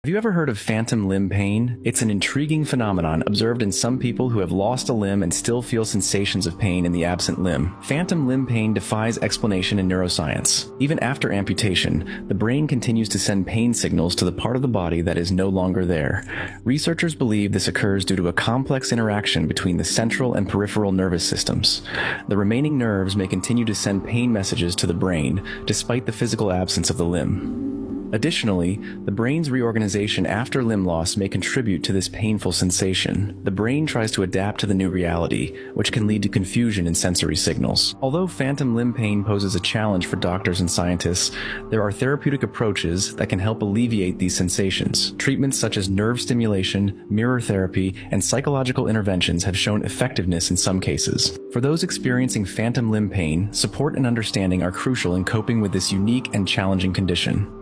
Have you ever heard of phantom limb pain? It's an intriguing phenomenon observed in some people who have lost a limb and still feel sensations of pain in the absent limb. Phantom limb pain defies explanation in neuroscience. Even after amputation, the brain continues to send pain signals to the part of the body that is no longer there. Researchers believe this occurs due to a complex interaction between the central and peripheral nervous systems. The remaining nerves may continue to send pain messages to the brain, despite the physical absence of the limb. Additionally, the brain's reorganization after limb loss may contribute to this painful sensation. The brain tries to adapt to the new reality, which can lead to confusion in sensory signals. Although phantom limb pain poses a challenge for doctors and scientists, there are therapeutic approaches that can help alleviate these sensations. Treatments such as nerve stimulation, mirror therapy, and psychological interventions have shown effectiveness in some cases. For those experiencing phantom limb pain, support and understanding are crucial in coping with this unique and challenging condition.